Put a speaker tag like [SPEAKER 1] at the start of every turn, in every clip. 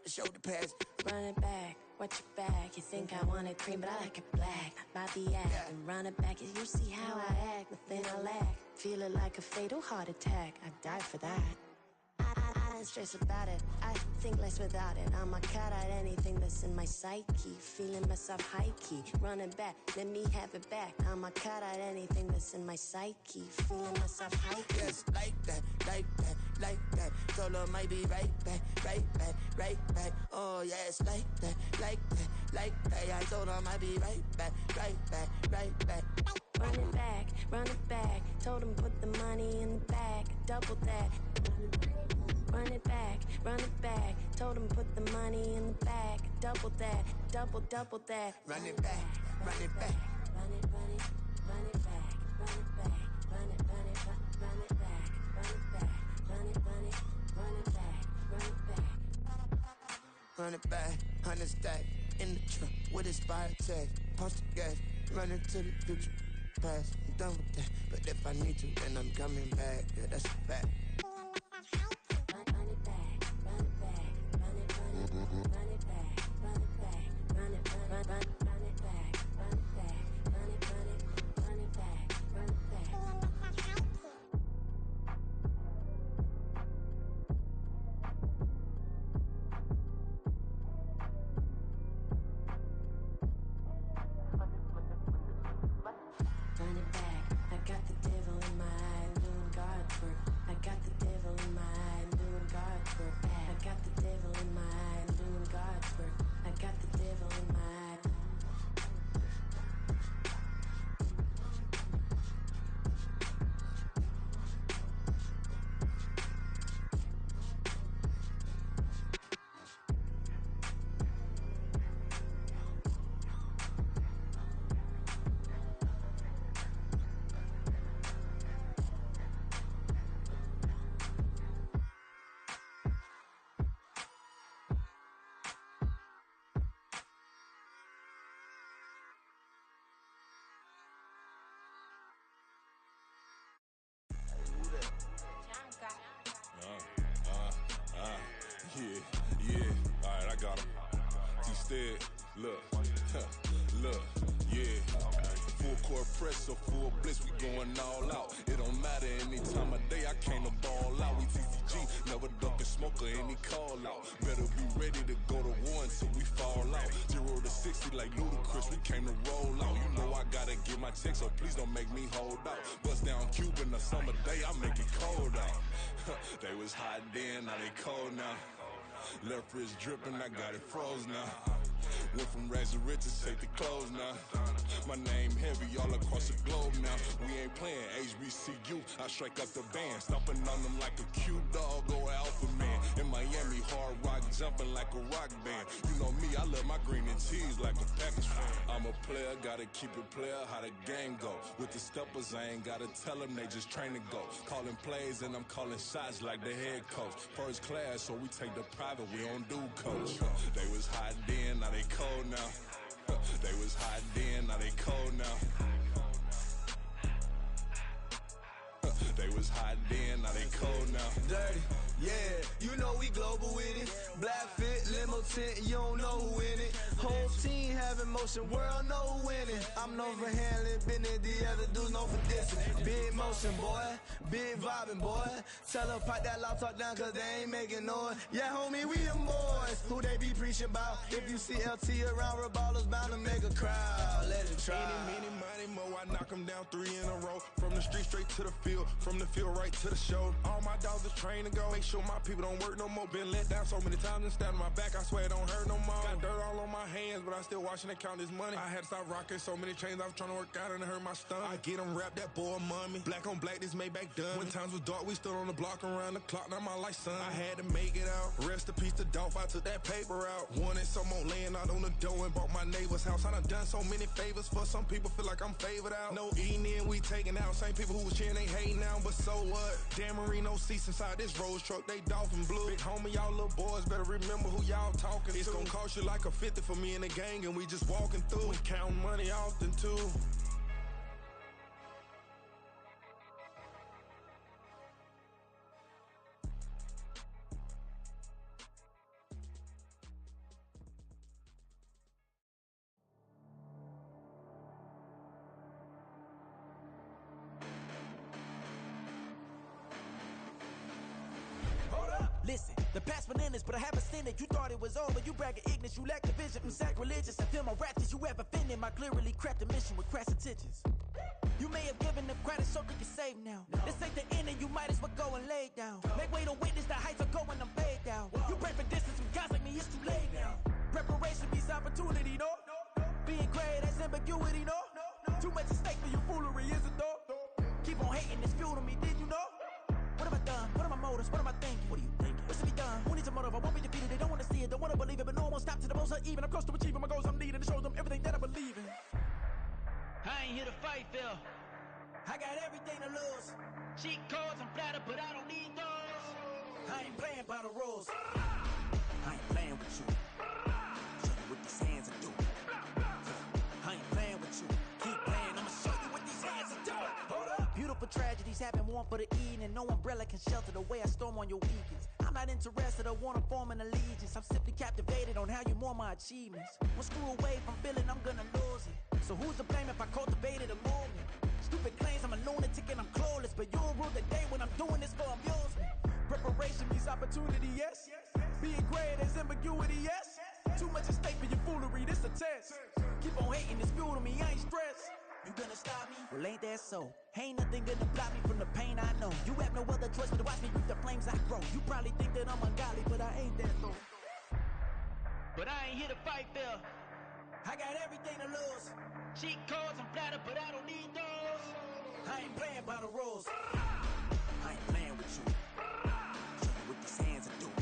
[SPEAKER 1] like the shoulder pads.
[SPEAKER 2] Run it back, watch your back. You think I want it cream, but I like it black. About the act, and run it back. You see how I act, nothing I lack. Feel it like a fatal heart attack. I die for that. I don't stress about it, I think less without it. I'ma cut out anything that's in my psyche. Feeling myself high-key, running back, let me have it back. I'ma cut out anything that's in my psyche. Feeling myself high-key.
[SPEAKER 1] Yes, like that, like that, like that. Told her might be right back, right back, right back. Oh yes, like that, like that, like that. I told her might be right back, right back, right back.
[SPEAKER 2] Run it back, run it back. Told him put the money in the bag, double that. Run it back, run it back. Told him put the money in the bag, double that, double that.
[SPEAKER 1] Run it back, run it back.
[SPEAKER 2] Run it, run it, run it back, run it back, run it, run it, run it back, run it back, run it, run it, run it back, run it back.
[SPEAKER 1] Run it back, 100 stack in the truck with expired tag. Post the gas, running to the future, past. I'm done with that, but if I need to, then I'm coming back. Yeah, that's a fact.
[SPEAKER 2] Run it back, run it back, run it, run it, run it back, run it back, run it, run it back, run it back, run it, run it, run it back, run it back. Run it back, I got the devil in my eye, doing God's work. I got the devil in my eye, doing God's work. I got the devil in my eye, doing God's work. I got the devil in my eye.
[SPEAKER 3] Yeah, alright, I got him. T-Stead, look, look, yeah. Full court press or full blitz, we going all out. It don't matter any time of day, I came to ball out. We TCG, never ducking smoke or any call out. Better be ready to go to war until we fall out. 0 to 60 like Ludacris, we came to roll out. You know I gotta get my check, so please don't make me hold out. Bust down Cuban a summer day, I make it cold out. They was hot then, now they cold now. Left wrist dripping, I got it froze now. Went from rags to riches, take the clothes now. My name heavy all across the globe now. We ain't playing HBCU, I strike up the band. Stomping on them like a cute dog or alpha man. In Miami, hard rock jumping like a rock band. You know me, I love my green and cheese like a Packers fan. I'm a player, gotta keep it player, how the game go. With the steppers, I ain't gotta tell them, they just train to go. Calling plays and I'm calling shots like the head coach. First class, so we take the private, we don't do coach. They was hot then, now they cold now. They was hot then, now they cold now. They was hot then, now they cold now.
[SPEAKER 4] Dirty, yeah, you know we global with it. Black fit, limo tint, you don't know who in it. Whole team having motion, world know who winning. I'm known for handling business, the other dudes known for dissing. Big motion, boy, big vibing, boy. Tell her pipe that loud talk down, cause they ain't making noise. Yeah, homie, we them boys, who they be preaching about. If you see LT around, Reballo's bound to make a crowd. Let it try.
[SPEAKER 3] Many, mo, I knock them down 3 in a row. From the street straight to the field, from the field right to the show. All my dogs are trained to go. Make sure my people don't work no more. Been let down so many times and stand on my back, I swear it don't hurt no more. Got dirt all on my hands, but I still watching and count this money. I had to stop rocking so many chains, I was trying to work out and it hurt my stomach. I get them wrapped, that boy mommy. Black on black, this Maybach done. When times was dark, we stood on the block around the clock, now my life son. I had to make it out. Rest in peace to Dolph, I took that paper out. Wanted some more laying out on the dough and bought my neighbor's house. I done done so many favors for some people, feel like I'm favored out. No eating in, we taking out. Same people who was cheering, they hating now, but so what? Dan Marino seats inside this Rolls truck, they dolphin blue. Big homie, y'all little boys better remember who y'all talking to. It's gonna cost you like a 50 for me and the gang, and we just walking through. We counting money often too.
[SPEAKER 5] The past bananas, but I haven't seen it. You thought it was over, you bragging ignorance, you lack the vision. I'm sacrilegious, I feel my ratchets, you ever offended. My clearly crafted mission with crass intentions. You may have given them credit so they can save now. This ain't the end and you might as well go and lay down. Make way to witness the heights are going, I'm paid down. You pray for distance from guys like me, it's too late now. Preparation beats opportunity, no? Being great, that's ambiguity, no? Too much at stake for your foolery, is it though? Keep on hating, it's fuel to me, did you know? What have I done? What are my motives? What am I thinking? What are you thinking? What should be done? Who needs a motive? I won't be defeated. They don't want to see it, don't want to believe it, but no one won't stop to the most even. I'm close to achieving my goals. I'm needing to show them everything that I believe in.
[SPEAKER 6] I ain't here to fight, Phil.
[SPEAKER 5] I got everything to lose.
[SPEAKER 6] Cheat codes, I'm flattered, but I don't need those.
[SPEAKER 5] I ain't playing by the rules. I ain't playing with you. Show you what these hands are doing. I ain't playing with you. Keep playing, I'ma show you what these hands are doing. Hold up. Beautiful tragedies happen, one for the evening. No umbrella can shelter the way I storm on your weekends. I'm not interested, I wanna form an allegiance. I'm simply captivated on how you more my achievements. One screw away from feeling I'm gonna lose it. So who's to blame if I cultivated a movement? Stupid claims I'm a lunatic and I'm clueless, but you'll rule the day when I'm doing this for amusement. Preparation means opportunity, yes. Being great is ambiguity, yes. Too much at stake for your foolery, this a test. Keep on hating, it's fuel to me, I ain't stressed. You gonna stop me? Well, ain't that so? Ain't nothing gonna block me from the pain I know. You have no other choice but to watch me reap the flames I grow. You probably think that I'm ungodly, but I ain't that though.
[SPEAKER 6] But I ain't here to fight, Phil.
[SPEAKER 5] I got everything to lose.
[SPEAKER 6] Cheat codes, I'm flattered, but I don't need those.
[SPEAKER 5] I ain't playing by the rules. I ain't playing with you. Show you what these hands are doing.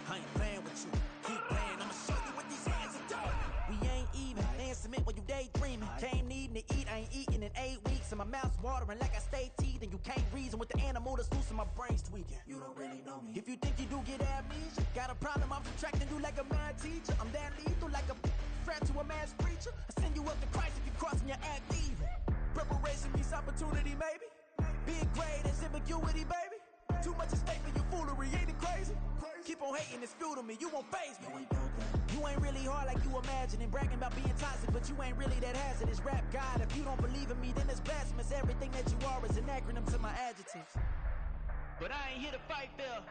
[SPEAKER 5] I ain't playing with you. Keep playing, I'ma show you what these hands are doing. We ain't even. They ain't submit when you daydreaming. Came needing to eat, I ain't eating in 8 weeks. And my mouth's watering like I stay teeth. And you can't reason with the animal that's loose and my brain's tweaking. You don't really know me. If you think you do get amnesia, got a problem, I'm subtracting you like a mad teacher. I'm that lethal like a threat to a mass preacher. I send you up to Christ if you crossing your act evil. Preparation means opportunity, maybe. Being great is ambiguity, baby. Too much at stake for your foolery, ain't it crazy? Keep on hating, it's fuel to me, you won't faze me. You ain't really hard like you imagining. Bragging about being toxic, but you ain't really that hazardous. Rap God, if you don't believe in me, then it's blasphemous. Everything that you are is an acronym to my adjectives.
[SPEAKER 6] But I ain't here to fight, Phil.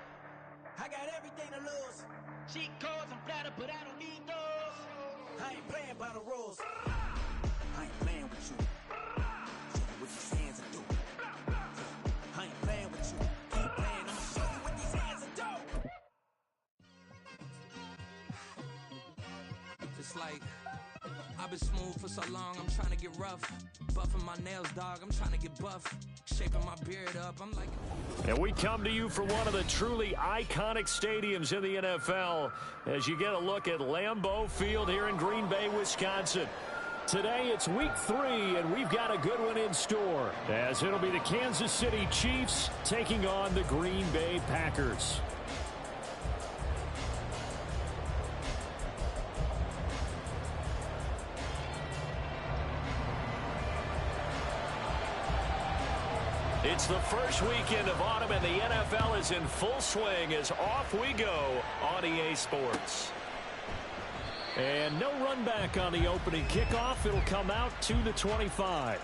[SPEAKER 5] I got everything to lose.
[SPEAKER 6] Cheat codes, I'm flattered, but I don't need those.
[SPEAKER 5] I ain't playing by the rules. I ain't playing with you. Show you what these hands are doing. I ain't playing with you. Keep playing, I'ma show you what these hands are doing.
[SPEAKER 7] Just like I've been smooth for so long, I'm trying to get rough. Buffing my nails, dog, I'm trying to get buff. Shaping my beard up, I'm like...
[SPEAKER 8] And we come to you from one of the truly iconic stadiums in the NFL as you get a look at Lambeau Field here in Green Bay, Wisconsin. Today it's week 3, and we've got a good one in store, as it'll be the Kansas City Chiefs taking on the Green Bay Packers. It's the first weekend of autumn, and the NFL is in full swing as off we go on EA Sports. And no run back on the opening kickoff. It'll come out to the 25.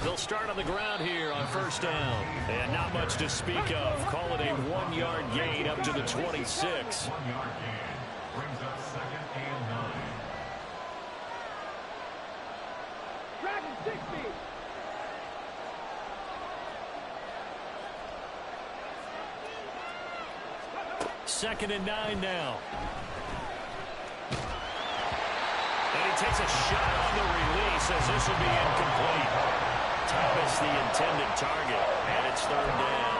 [SPEAKER 8] They'll start on the ground here on first down. And not much to speak of. Call it a 1-yard gain up to the 26.
[SPEAKER 9] 1-yard gain brings us 2nd and 9.
[SPEAKER 10] Dragon 60.
[SPEAKER 8] Second and 9 now. And he takes a shot on the release as this will be incomplete. Thomas, the intended target, and it's third down.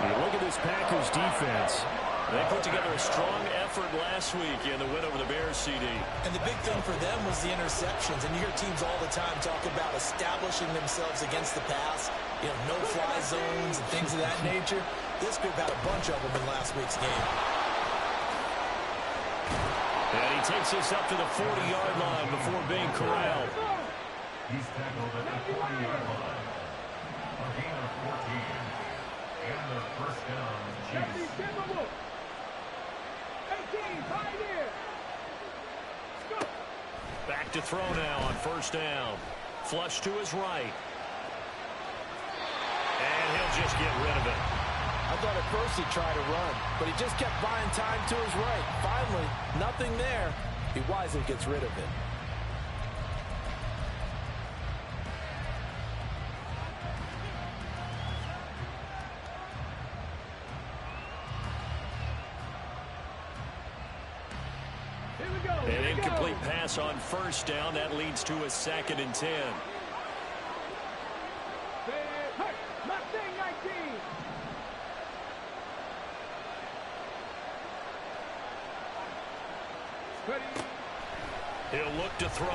[SPEAKER 11] You look at this Packers defense.
[SPEAKER 8] They put together a strong effort last week in the win over the Bears, CD.
[SPEAKER 11] And the big thing for them was the interceptions. And you hear teams all the time talk about establishing themselves against the pass, you know, no-fly zones and things of that nature. This group had a bunch of them in last week's game.
[SPEAKER 8] And he takes us up to the 40-yard line before being corralled.
[SPEAKER 9] He's tackled at the 40-yard line. A gain of 14. And the first down, Chiefs.
[SPEAKER 10] 18, pioneer.
[SPEAKER 8] Back to throw now on first down. Flush to his right. And he'll just get rid of it.
[SPEAKER 11] I thought at first he'd try to run, but he just kept buying time to his right. Finally, nothing there. He wisely gets rid of it.
[SPEAKER 8] An incomplete pass on first down. That leads to a 2nd and 10.
[SPEAKER 10] Mustang 19.
[SPEAKER 8] He'll look to throw.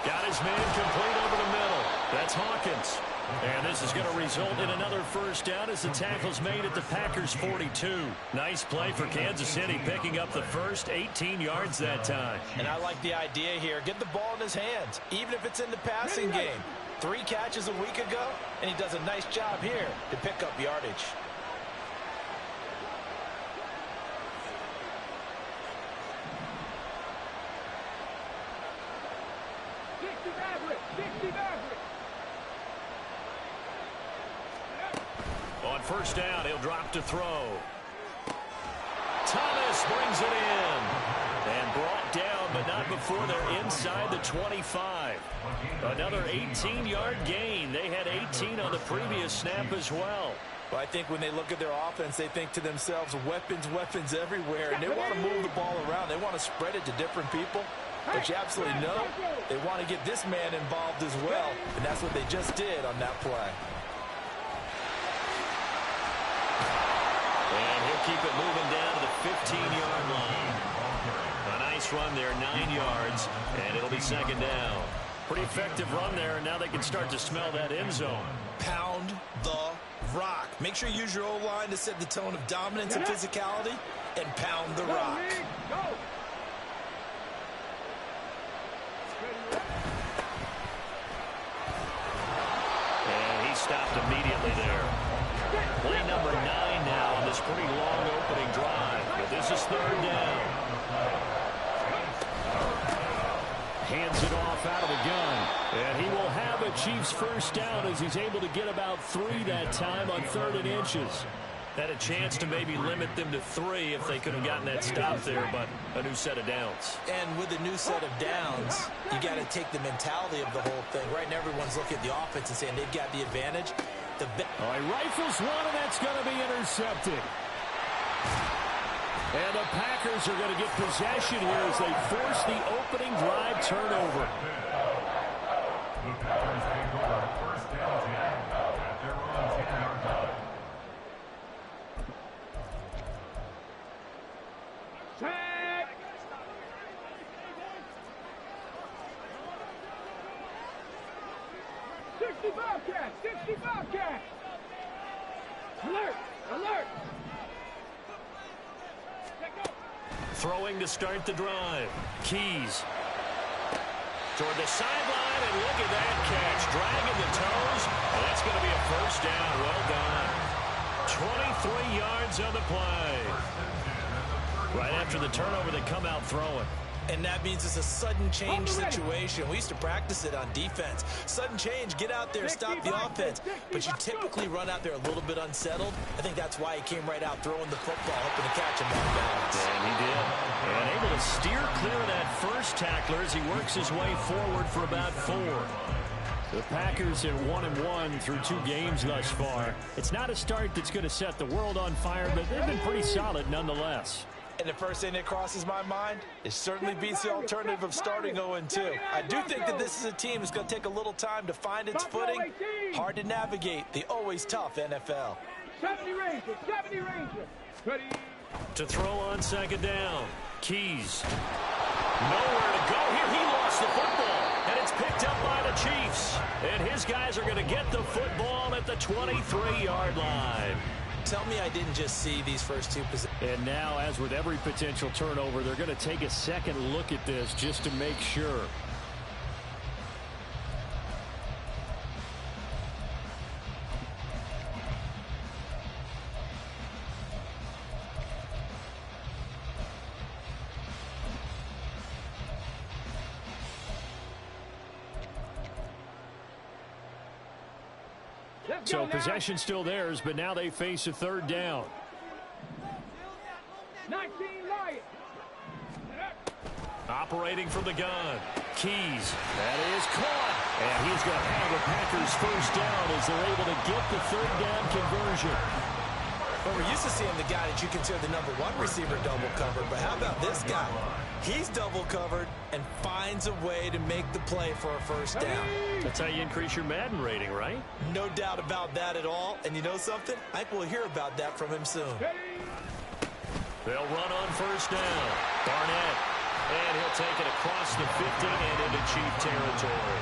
[SPEAKER 8] Got his man complete over the middle. That's Hawkins. And this is going to result in another first down as the tackle's made at the Packers' 42. Nice play for Kansas City, picking up the first 18 yards that time.
[SPEAKER 11] And I like the idea here. Get the ball in his hands, even if it's in the passing game. 3 catches a week ago, and he does a nice job here to pick up yardage.
[SPEAKER 8] On first down, he'll drop to throw. Thomas brings it in. And brought down, but not before they're inside the 25. Another 18-yard gain. They had 18 on the previous snap as well.
[SPEAKER 11] Well, I think when they look at their offense, they think to themselves, weapons, weapons everywhere. And they want to move the ball around. They want to spread it to different people. But you absolutely know they want to get this man involved as well. And that's what they just did on that play.
[SPEAKER 8] And he'll keep it moving down to the 15-yard line. A nice run there, 9 yards, and it'll be 2nd down. Pretty effective run there, and now they can start to smell that end zone.
[SPEAKER 11] Pound the rock. Make sure you use your O-line to set the tone of dominance and physicality, and pound the rock.
[SPEAKER 8] And he stopped immediately there. Play number 9 now on this pretty long opening drive. But this is 3rd down. Hands it off out of the gun. And he will have a Chiefs first down as he's able to get about 3 that time on 3rd and inches. Had a chance to maybe limit them to 3 if they could have gotten that stop there, but a new set of downs.
[SPEAKER 11] And with a new set of downs, you got to take the mentality of the whole thing. Right now, everyone's looking at the offense and saying they've got the advantage.
[SPEAKER 8] All right, rifles one, and that's going to be intercepted. And the Packers are going to get possession here as they force the opening drive turnover.
[SPEAKER 9] The Packers take over first down 10 at their own 10-yard line.
[SPEAKER 10] Tag. Bobcat! 60 Bobcat! Alert! Alert!
[SPEAKER 8] Throwing to start the drive. Keys. Toward the sideline, and look at that catch. Dragging the toes, and that's going to be a first down. Well done. 23 yards on the play. Right after the turnover, they come out throwing.
[SPEAKER 11] And that means it's a sudden change situation. We used to practice it on defense. Sudden change, get out there, stop the offense. But you typically run out there a little bit unsettled. I think that's why he came right out throwing the football, hoping to catch him off balance.
[SPEAKER 8] And he did. And able to steer clear of that first tackler as he works his way forward for about 4. The Packers are 1-1 through 2 games thus far. It's not a start that's going to set the world on fire, but they've been pretty solid nonetheless.
[SPEAKER 11] And the first thing that crosses my mind, it certainly beats the alternative of starting 0-2. I do think that this is a team that's going to take a little time to find its footing. Hard to navigate the always tough NFL.
[SPEAKER 10] 70 Ranger, 70 Ranger. Ready.
[SPEAKER 8] To throw on second down. Keys. Nowhere to go here. He lost the football, and it's picked up by the Chiefs. And his guys are going to get the football at the 23-yard line.
[SPEAKER 11] Tell me I didn't just see these first two positions.
[SPEAKER 8] And now, as with every potential turnover, they're going to take a second look at this just to make sure. So possession still theirs, but now they face a third down.
[SPEAKER 10] 19 Lions.
[SPEAKER 8] Operating from the gun. Keys. That is caught. And he's going to have the Packers first down as they're able to get the third down conversion.
[SPEAKER 11] Well, we're used to seeing the guy that you consider the number one receiver double covered, but how about this guy? He's double covered and finds a way to make the play for a first down.
[SPEAKER 8] That's how you increase your Madden rating, right?
[SPEAKER 11] No doubt about that at all. And you know something? I think we'll hear about that from him soon.
[SPEAKER 8] They'll run on first down. Barnett. And he'll take it across the 50 and into Chief territory.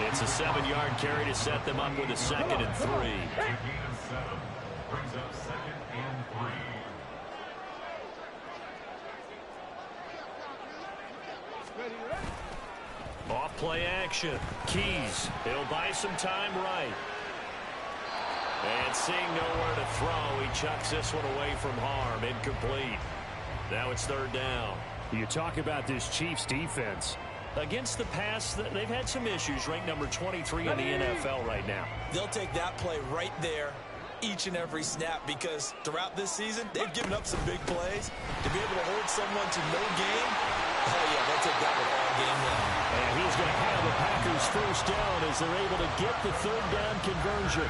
[SPEAKER 8] It's a 7-yard carry to set them up with a 2nd and 3.
[SPEAKER 9] Brings up 2nd and 3.
[SPEAKER 8] Off play action. Keys. He'll buy some time right. And seeing nowhere to throw, he chucks this one away from harm. Incomplete. Now it's third down. You talk about this Chiefs defense. Against the pass, they've had some issues. Ranked number 23 in the NFL right now.
[SPEAKER 11] They'll take that play right there each and every snap because throughout this season, they've given up some big plays. To be able to hold someone to no gain, oh yeah, they'll take that one all game long.
[SPEAKER 8] And he's going to have the Packers first down as they're able to get the third down conversion.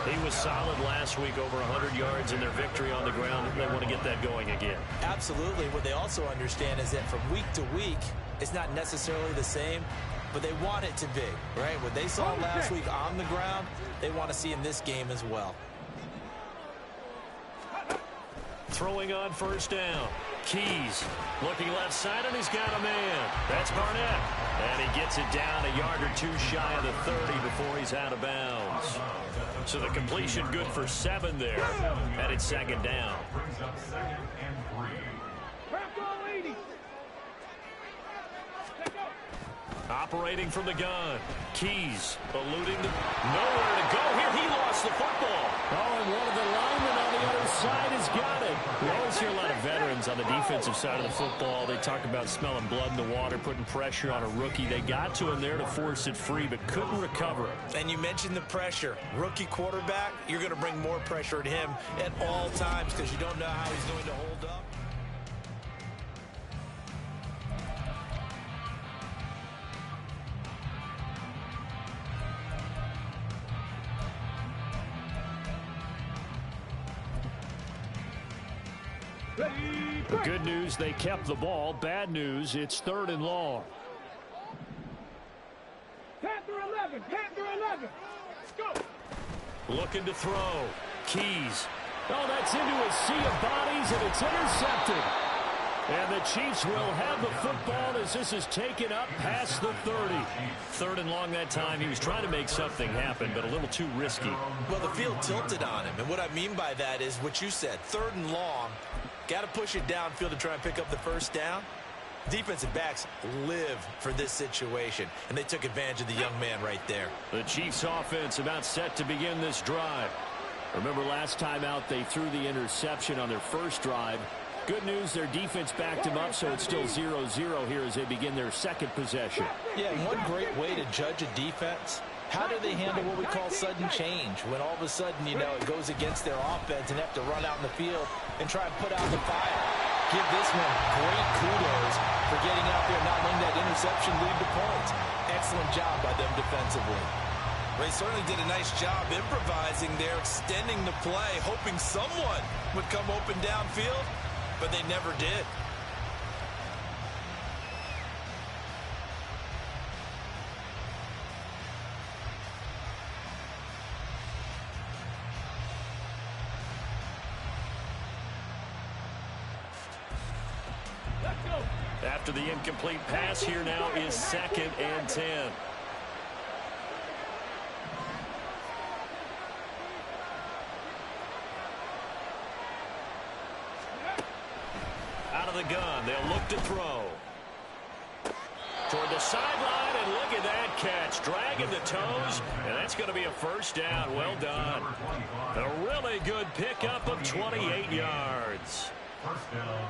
[SPEAKER 8] He was solid last week, over 100 yards in their victory on the ground. They want to get that going again.
[SPEAKER 11] Absolutely. What they also understand is that from week to week, it's not necessarily the same, but they want it to be, right? What they saw last week on the ground, they want to see in this game as well.
[SPEAKER 8] Throwing on first down. Keys looking left side, and he's got a man. That's Barnett. And he gets it down a yard or two shy of the 30 before he's out of bounds. So the completion good for 7 there. And it's 2nd down.
[SPEAKER 9] Brings up 2nd and 3.
[SPEAKER 8] Operating from the gun. Keys eluding the... Nowhere to go here. He lost the football. Oh, and one of the linemen on the other side has got it. We always hear a lot of veterans on the defensive side of the football. They talk about smelling blood in the water, putting pressure on a rookie. They got to him there to force it free, but couldn't recover it.
[SPEAKER 11] And you mentioned the pressure. Rookie quarterback, you're going to bring more pressure at him at all times because you don't know how he's going to hold up.
[SPEAKER 8] The good news, they kept the ball. Bad news, it's 3rd and long.
[SPEAKER 10] Panther 11, Panther 11. Go.
[SPEAKER 8] Looking to throw. Keys. Oh, that's into a sea of bodies, and it's intercepted. And the Chiefs will have the football as this is taken up past the 30. 3rd and long that time. He was trying to make something happen, but a little too risky.
[SPEAKER 11] Well, the field tilted on him, and what I mean by that is what you said, 3rd and long. Got to push it downfield to try and pick up the first down. Defensive backs live for this situation, and they took advantage of the young man right there.
[SPEAKER 8] The Chiefs offense about set to begin this drive. Remember last time out they threw the interception on their first drive. Good news, their defense backed him up, so it's still 0-0 here as they begin their second possession.
[SPEAKER 11] Yeah, and one great way to judge a defense, how do they handle what we call sudden change? When all of a sudden, you know, it goes against their offense and have to run out in the field and try and put out the fire. Give this one great kudos for getting out there and not letting that interception lead to points. Excellent job by them defensively. They certainly did a nice job improvising there, extending the play, hoping someone would come open downfield, but they never did.
[SPEAKER 8] After the incomplete pass, here now is 2nd and 10. Out of the gun, they'll look to throw. Toward the sideline, and look at that catch. Dragging the toes, and that's going to be a first down. Well done. A really good pickup of 28 yards.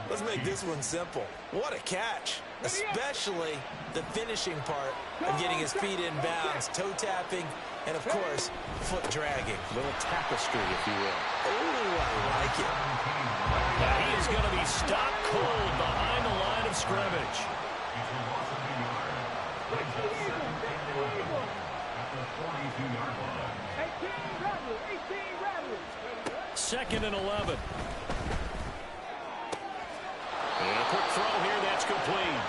[SPEAKER 11] Let's make this one simple. What a catch, especially the finishing part of getting his feet in bounds, toe tapping, and, of course, foot dragging.
[SPEAKER 8] A little tapestry, if you will.
[SPEAKER 11] Oh, I like it.
[SPEAKER 8] Now he is going to be stopped cold behind the line of scrimmage. Second and 11. And a quick throw here, that's complete.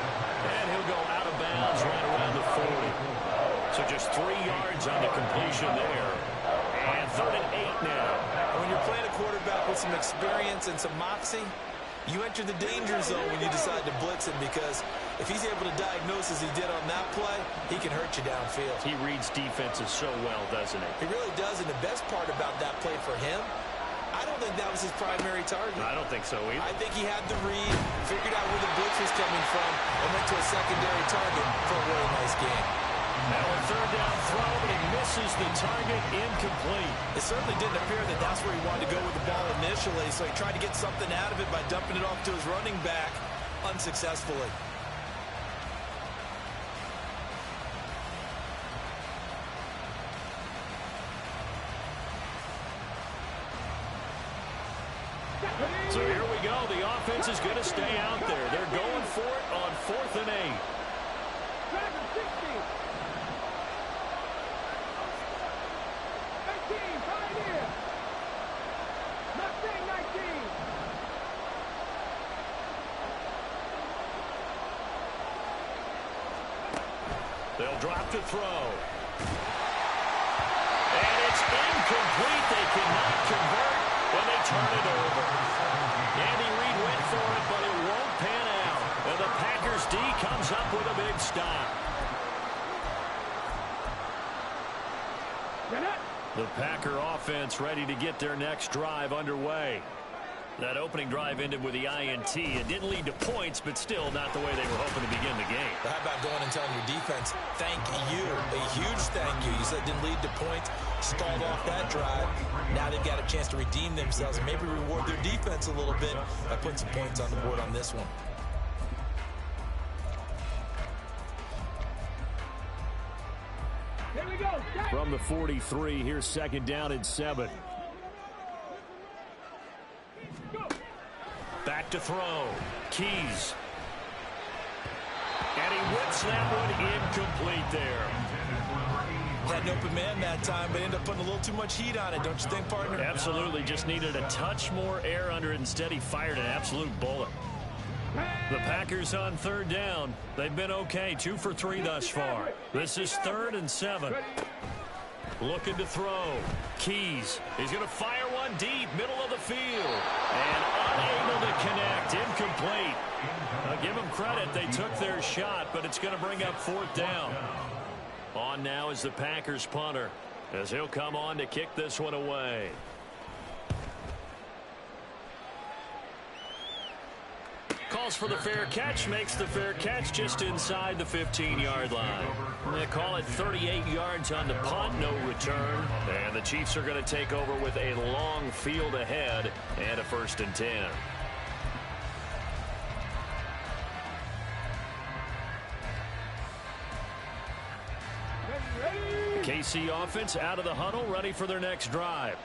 [SPEAKER 8] And he'll go out of bounds right around the 40. So just 3 yards on the completion there. And 3rd and 8 now.
[SPEAKER 11] When you're playing a quarterback with some experience and some moxie, you enter the danger zone when you decide to blitz him, because if he's able to diagnose as he did on that play, he can hurt you downfield.
[SPEAKER 8] He reads defenses so well, doesn't he?
[SPEAKER 11] He really does, and the best part about that play for him, I don't think that was his primary target.
[SPEAKER 8] I don't think so either.
[SPEAKER 11] I think he had the read, figured out where the blitz was coming from, and went to a secondary target for a really nice game.
[SPEAKER 8] Now a 3rd down throw, but he misses the target, incomplete.
[SPEAKER 11] It certainly didn't appear that that's where he wanted to go with the ball initially, so he tried to get something out of it by dumping it off to his running back unsuccessfully.
[SPEAKER 8] So here we go. The offense is going to stay out there. They're going for it on 4th and 8. They'll drop to throw. And it's incomplete. They cannot convert when they turn it over. Andy Reid went for it, but it won't pan out. And the Packers D comes up with a big stop. The Packer offense ready to get their next drive underway. That opening drive ended with the INT. It didn't lead to points, but still not the way they were hoping to begin the game.
[SPEAKER 11] But how about going and telling your defense, thank you, a huge thank you. You said it didn't lead to points, stalled off that drive. Now they've got a chance to redeem themselves and maybe reward their defense a little bit by putting some points on the board on this one.
[SPEAKER 10] Here we go.
[SPEAKER 8] From the 43, here's 2nd down and 7. Back to throw. Keys. And he whips that one incomplete there.
[SPEAKER 11] Had an open man that time, but ended up putting a little too much heat on it, don't you think, partner?
[SPEAKER 8] Absolutely. Just needed a touch more air under it. Instead, he fired an absolute bullet. The Packers on 3rd down. They've been okay. 2 for 3 thus far. This is 3rd and 7. Looking to throw. Keys. He's going to fire one deep, middle of the field. And unable to connect. Incomplete. I'll give them credit. They took their shot, but it's going to bring up 4th down. On now is the Packers punter, as he'll come on to kick this one away. Calls for the fair catch, makes the fair catch just inside the 15-yard line. They call it 38 yards on the punt, no return. And the Chiefs are going to take over with a long field ahead and a 1st and 10. KC offense out of the huddle, ready for their next drive.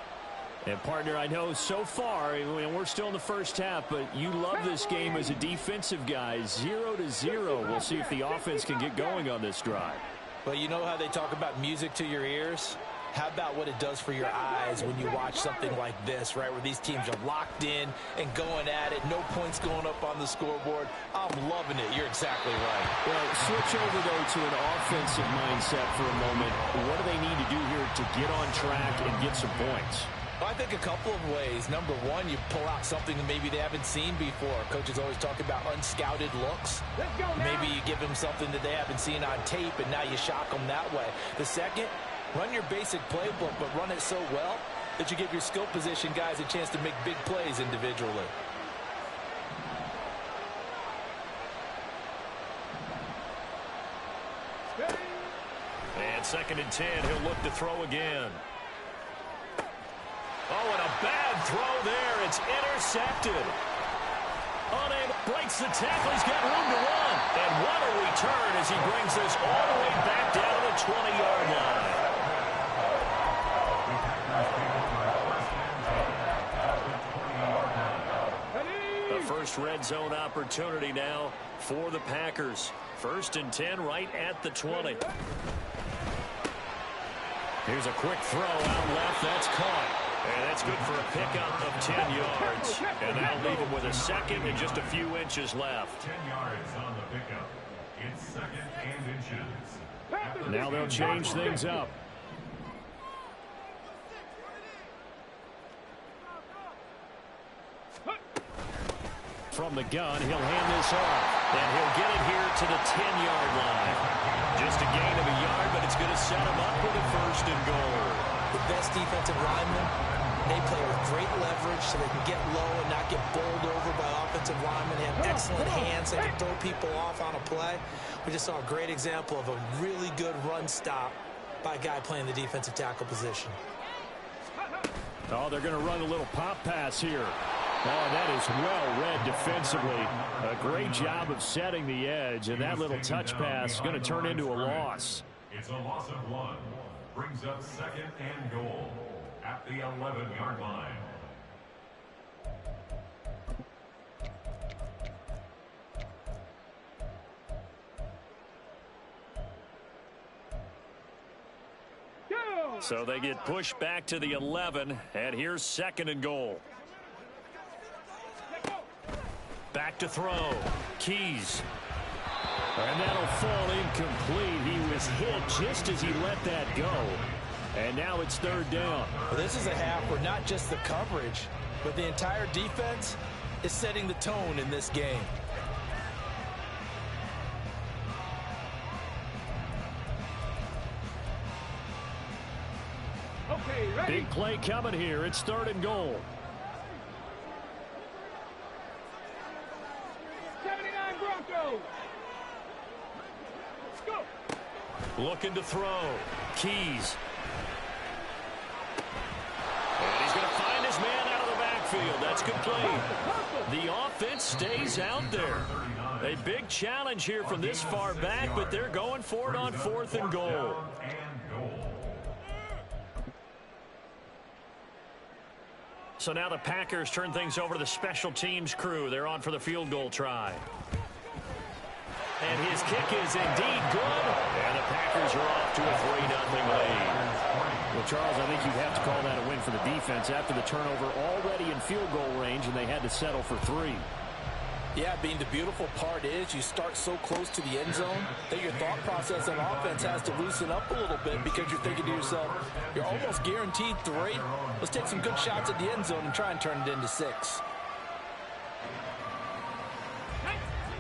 [SPEAKER 8] And, partner, I know so far, and we're still in the first half, but you love this game as a defensive guy. 0-0. We'll see if the offense can get going on this drive.
[SPEAKER 11] Well, you know how they talk about music to your ears? How about what it does for your eyes when you watch something like this, right, where these teams are locked in and going at it, no points going up on the scoreboard? I'm loving it. You're exactly right.
[SPEAKER 8] Well, switch over, though, to an offensive mindset for a moment. What do they need to do here to get on track and get some points?
[SPEAKER 11] I think a couple of ways. Number one, you pull out something that maybe they haven't seen before. Coaches always talk about unscouted looks. Maybe you give them something that they haven't seen on tape, and now you shock them that way. The second, run your basic playbook, but run it so well that you give your skill position guys a chance to make big plays individually.
[SPEAKER 8] And 2nd and 10, he'll look to throw again. Oh, and a bad throw there. It's intercepted. Unable, breaks the tackle. He's got room to run. And what a return as he brings this all the way back down to the 20-yard line. The first red zone opportunity now for the Packers. 1st and 10 right at the 20. Here's a quick throw out left. That's caught. And that's good for a pickup of 10 yards. And that'll leave him with a second and just a few inches left.
[SPEAKER 9] 10 yards on the pickup. It's 2nd and inches.
[SPEAKER 8] Now they'll change things up. From the gun, he'll hand this off. And he'll get it here to the 10-yard line. Just a gain of a yard, but it's going to set him up with a 1st and goal.
[SPEAKER 11] The best defensive linemen, they play with great leverage so they can get low and not get bowled over by offensive linemen. They have excellent hands. They can throw people off on a play. We just saw a great example of a really good run stop by a guy playing the defensive tackle position.
[SPEAKER 8] Oh, they're going to run a little pop pass here. Oh, that is well read defensively. A great job of setting the edge, and that little touch pass is going to turn into a loss.
[SPEAKER 9] It's a loss of 1. Brings up 2nd and goal at the 11-yard line.
[SPEAKER 8] So they get pushed back to the 11, and here's 2nd and goal. Back to throw. Keys. And that'll fall incomplete. He was hit just as he let that go. And now it's 3rd down.
[SPEAKER 11] Well, this is a half where not just the coverage, but the entire defense is setting the tone in this game.
[SPEAKER 10] Okay, ready?
[SPEAKER 8] Big play coming here. It's 3rd and goal.
[SPEAKER 10] 79 Broncos. Let's go.
[SPEAKER 8] Looking to throw. Keys. And he's going to find his man out of the backfield. That's complete. The offense stays out there. A big challenge here from this far back, but they're going for it on 4th and goal. So now the Packers turn things over to the special teams crew. They're on for the field goal try. And his kick is indeed good. And the Packers are off to a 3-0 lead. Well, Charles, I think you have to call that a win for the defense after the turnover already in field goal range, and they had to settle for 3.
[SPEAKER 11] Yeah, Bean, the beautiful part is you start so close to the end zone that your thought process on offense has to loosen up a little bit because you're thinking to yourself, you're almost guaranteed 3. Let's take some good shots at the end zone and try and turn it into 6.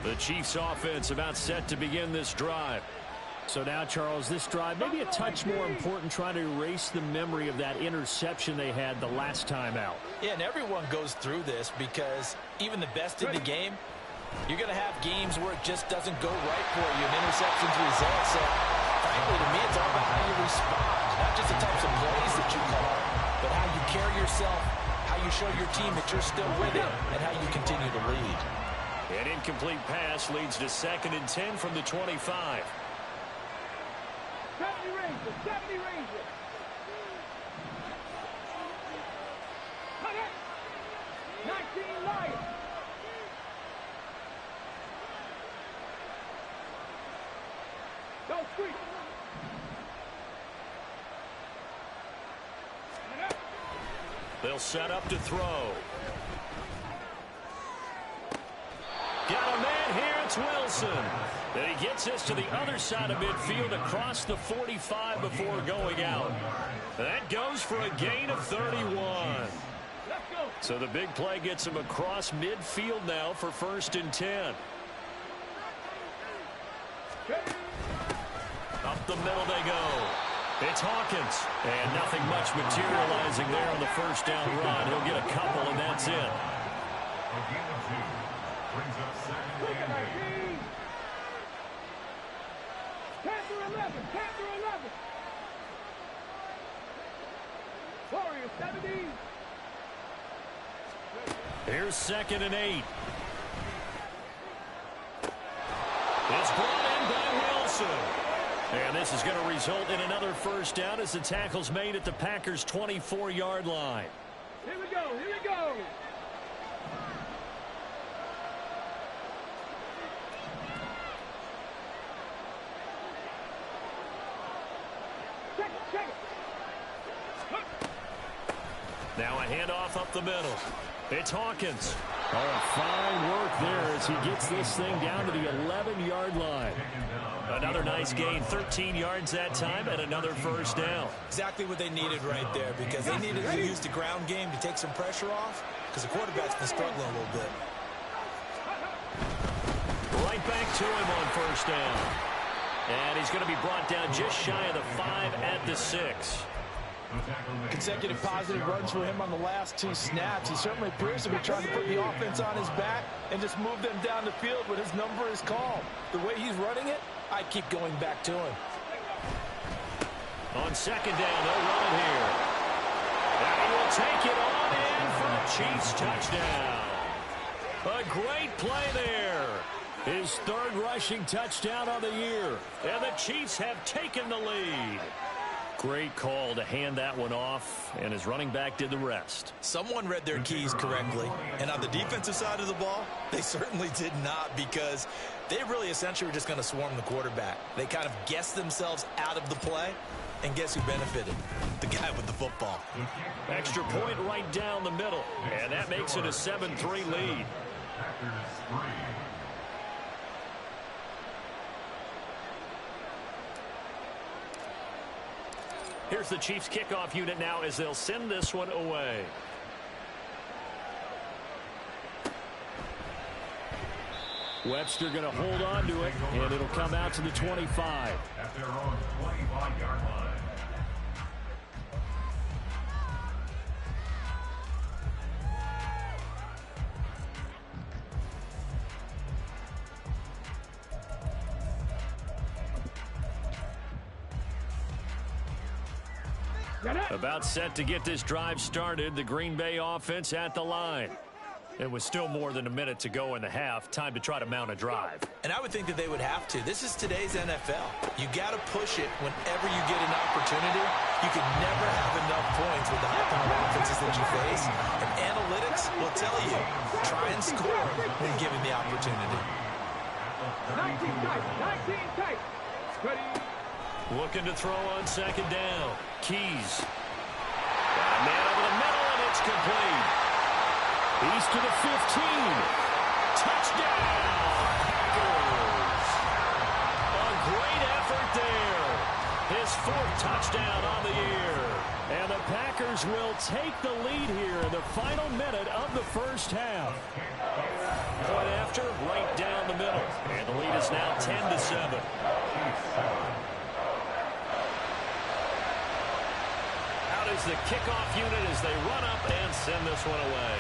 [SPEAKER 8] The Chiefs offense about set to begin this drive. So now, Charles, this drive maybe a touch more important, trying to erase the memory of that interception they had the last time out.
[SPEAKER 11] Yeah, and everyone goes through this because even the best in the game, you're going to have games where it just doesn't go right for you and interceptions result. So, frankly, to me, it's all about how you respond, not just the types of plays that you call, but how you carry yourself, how you show your team that you're still with it, and how you continue to lead.
[SPEAKER 8] An incomplete pass leads to 2nd and 10 from the 25.
[SPEAKER 10] 70 Rangers, 70 Rangers. Cut it. 19 Lions. Don't squeak.
[SPEAKER 8] They'll set up to throw. Got a man here at it's Wilson. And he gets this to the other side of midfield across the 45 before going out. That goes for a gain of 31. So the big play gets him across midfield now for 1st and 10. Up the middle they go. It's Hawkins. And nothing much materializing there on the first down run. He'll get a couple, and that's it.
[SPEAKER 9] A gain of 2 brings up 2nd and 8.
[SPEAKER 10] 10 through 11. 10 through 11. Warriors 70.
[SPEAKER 8] Here's 2nd and 8. It's brought in by Wilson. And this is going to result in another first down as the tackle's made at the Packers' 24-yard line.
[SPEAKER 10] Here we go. Here we go. Check it.
[SPEAKER 8] Now a handoff up the middle. It's Hawkins. Oh, fine work there as he gets this thing down to the 11-yard line. Another nice gain, 13 yards that time, and another first down.
[SPEAKER 11] Exactly what they needed right there, because they needed to use the ground game to take some pressure off, because the quarterback's been struggling a little bit.
[SPEAKER 8] Right back to him on first down. And he's going to be brought down just shy of the 5 at the 6.
[SPEAKER 11] Consecutive positive runs for him on the last 2 snaps. He certainly appears to be trying to put the offense on his back and just move them down the field when his number is called. The way he's running it, I keep going back to him.
[SPEAKER 8] On 2nd down, they'll run it here. And he will take it on in for a Chiefs touchdown. A great play there. His 3rd rushing touchdown on the year. And the Chiefs have taken the lead. Great call to hand that one off, and his running back did the rest.
[SPEAKER 11] Someone read their keys correctly, and on the defensive side of the ball, they certainly did not, because they really essentially were just going to swarm the quarterback. They kind of guessed themselves out of the play, and guess who benefited? The guy with the football.
[SPEAKER 8] Extra point right down the middle, and that makes it a 7-3 lead.
[SPEAKER 9] Packers 3.
[SPEAKER 8] Here's the Chiefs kickoff unit now as they'll send this one away. Webster going to hold on to it, and it'll come out to the 25.
[SPEAKER 9] At their own 25-yard line.
[SPEAKER 8] About set to get this drive started, the Green Bay offense at the line. It was still more than a minute to go in the half. Time to try to mount a drive.
[SPEAKER 11] And I would think that they would have to. This is today's NFL. You got to push it whenever you get an opportunity. You can never have enough points with the high-powered offenses that you face. And analytics will tell you, try and score when given the opportunity.
[SPEAKER 10] 19 tight. Ready.
[SPEAKER 8] Looking to throw on 2nd down. Keys. Got a man over the middle, and it's complete. He's to the 15. Touchdown, Packers. A great effort there. His 4th touchdown on the year. And the Packers will take the lead here in the final minute of the first half. Point after, right down the middle. And the lead is now 10-7. Is the kickoff unit as they run up and send this one away.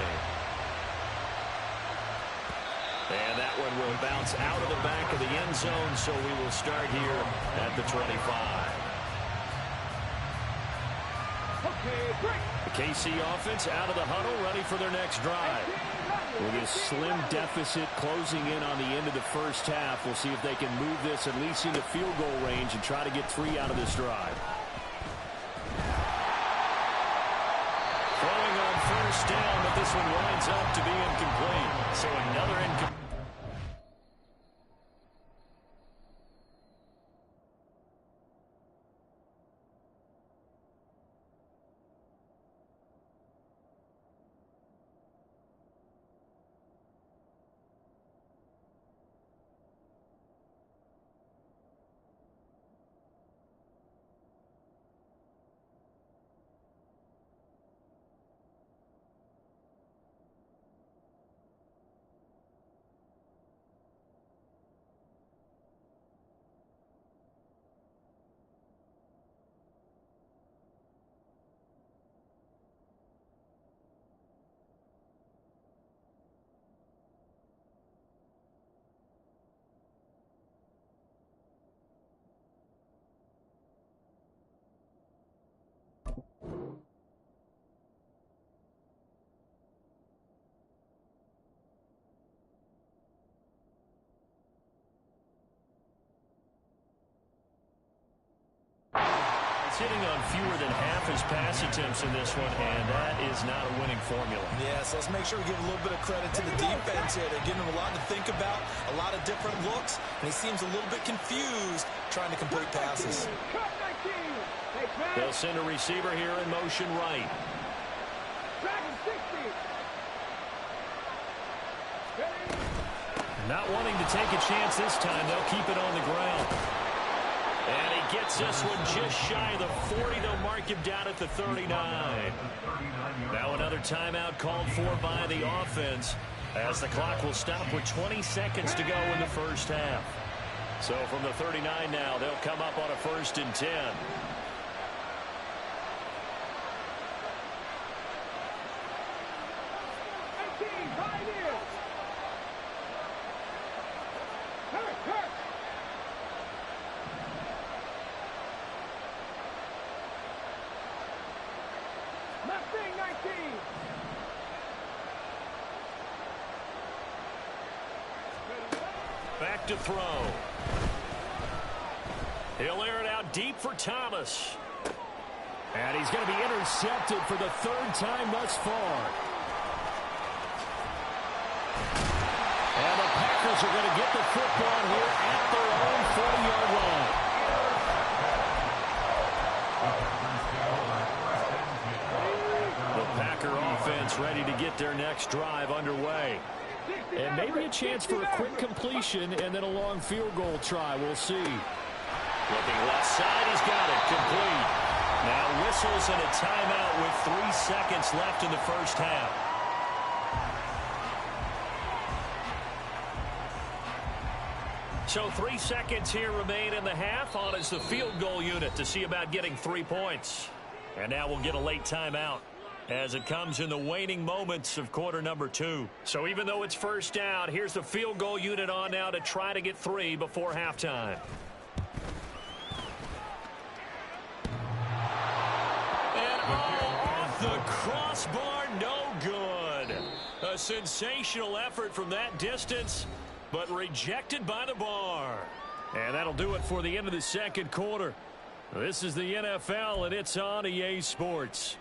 [SPEAKER 8] And that one will bounce out of the back of the end zone, so we will start here at the 25. The KC offense out of the huddle, ready for their next drive. With a slim deficit closing in on the end of the first half, we'll see if they can move this at least into field goal range and try to get 3 out of this drive. Throwing on first down, but this one winds up to be incomplete. So another incomplete. hitting on fewer than half his pass attempts in this one, and that is not a winning formula.
[SPEAKER 11] Yeah, so let's make sure we give a little bit of credit to the defense here. They're giving him a lot to think about, a lot of different looks, and he seems a little bit confused trying to complete passes.
[SPEAKER 8] They'll send a receiver here in motion right. Not wanting to take a chance this time, they'll keep it on the ground. And he gets this one just shy of the 40. They'll mark him down at the 39. Now another timeout called for by the offense, as the clock will stop with 20 seconds to go in the first half. So from the 39 now, they'll come up on a 1st and 10. Back to throw. He'll air it out deep for Thomas. And he's going to be intercepted for the 3rd time thus far. And the Packers are going to get the football here at their own 40-yard line. The Packer offense ready to get their next drive underway. And maybe a chance for a quick completion and then a long field goal try. We'll see. Looking left side, he's got it. Complete. Now whistles and a timeout with 3 seconds left in the first half. So 3 seconds here remain in the half. On is the field goal unit to see about getting 3 points. And now we'll get a late timeout as it comes in the waning moments of quarter number 2. So even though it's first down, here's the field goal unit on now to try to get 3 before halftime. And off the crossbar, no good. A sensational effort from that distance, but rejected by the bar. And that'll do it for the end of the 2nd quarter. This is the NFL, and it's on EA Sports.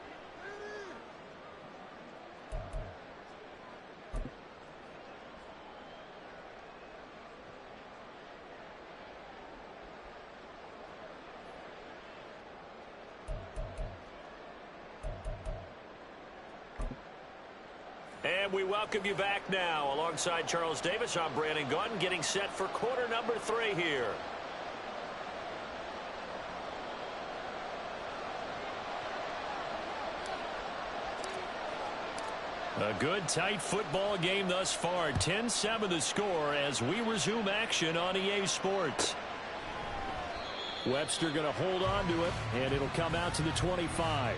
[SPEAKER 8] And we welcome you back now. Alongside Charles Davis, I'm Brandon Gunn, getting set for quarter number 3 here. A good, tight football game thus far. 10-7 the score as we resume action on EA Sports. Webster going to hold on to it, and it'll come out to the 25.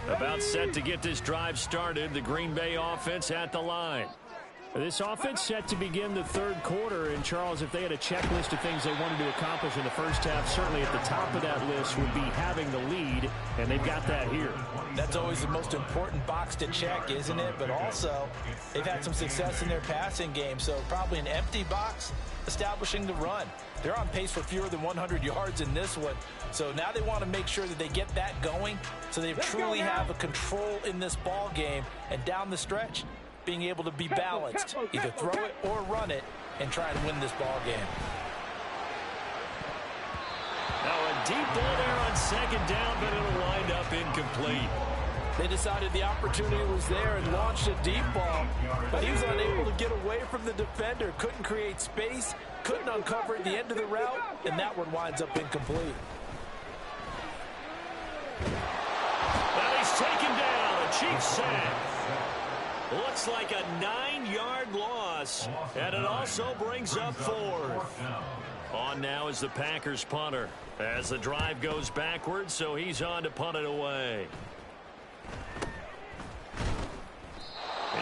[SPEAKER 8] About set to get this drive started. The Green Bay offense at the line. This offense set to begin the 3rd quarter. And, Charles, if they had a checklist of things they wanted to accomplish in the first half, certainly at the top of that list would be having the lead, and they've got that here.
[SPEAKER 11] That's always the most important box to check, isn't it? But also, they've had some success in their passing game, so probably an empty box establishing the run. They're on pace for fewer than 100 yards in this one, so now they want to make sure that they get that going so they truly have a control in this ball game, and down the stretch, being able to be balanced, either throw it or run it, and try and win this ball game.
[SPEAKER 8] Now a deep ball there on 2nd down, but it'll wind up incomplete.
[SPEAKER 11] They decided the opportunity was there and launched a deep ball, but he was unable to get away from the defender, couldn't create space, couldn't uncover at the end of the route, and that one winds up incomplete.
[SPEAKER 8] Well, he's taken down. A Chiefs sack. Looks like a 9-yard loss, and it also brings up 4th. On now is the Packers punter as the drive goes backwards, so he's on to punt it away.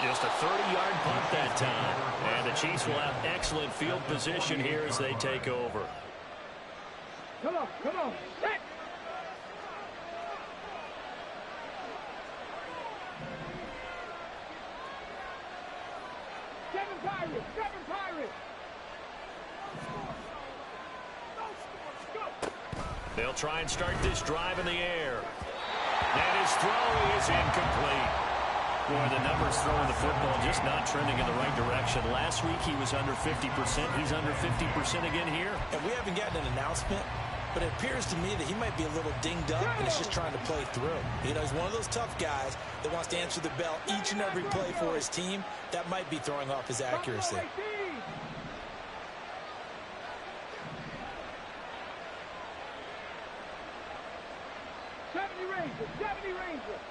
[SPEAKER 8] Just a 30-yard punt that time. And the Chiefs will have excellent field position here as they take over.
[SPEAKER 10] Come on, come on. Set. Seven Pirates, seven Pirates.
[SPEAKER 8] They'll try and start this drive in the air. And his throw is incomplete. Boy, the numbers throwing the football just not trending in the right direction. Last week he was under 50%. He's under 50% again here.
[SPEAKER 11] And we haven't gotten an announcement, but it appears to me that he might be a little dinged up and is just trying to play through. You know, he's one of those tough guys that wants to answer the bell each and every play for his team. That might be throwing off his accuracy.
[SPEAKER 10] 70 Rangers.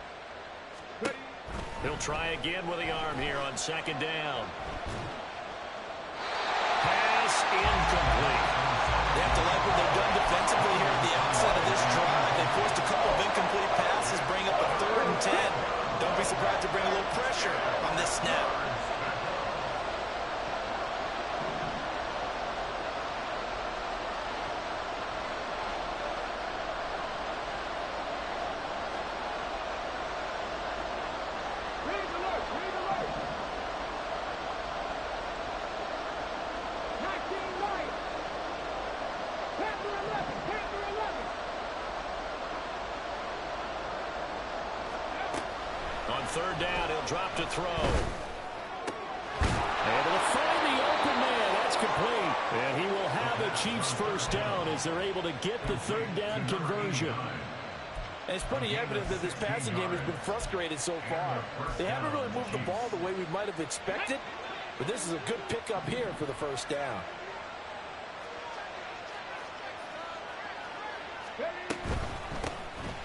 [SPEAKER 8] He'll try again with the arm here on second down. Pass incomplete.
[SPEAKER 11] They have to like what they've done defensively here at the outset of this drive. They forced a couple of incomplete passes, bring up a 3rd and 10. Don't be surprised to bring a little pressure on this snap.
[SPEAKER 8] Third down, he'll drop to throw. Able to find the open man. That's complete. And he will have a Chiefs first down as they're able to get the third down conversion.
[SPEAKER 11] And it's pretty evident that this passing game has been frustrated so far. They haven't really moved the ball the way we might have expected, but this is a good pickup here for the first down.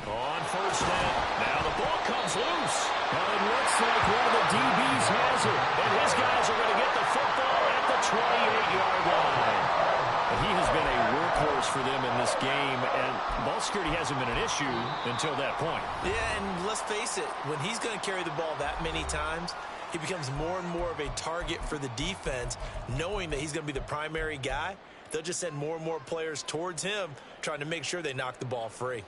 [SPEAKER 8] On first down. Now the ball comes loose. And it looks like one of the DBs has it. And his guys are going to get the football at the 28-yard line. And he has been a workhorse for them in this game. And ball security hasn't been an issue until that point.
[SPEAKER 11] Yeah, and let's face it, when he's going to carry the ball that many times, he becomes more and more of a target for the defense, knowing that he's going to be the primary guy. They'll just send more and more players towards him, trying to make sure they knock the ball free.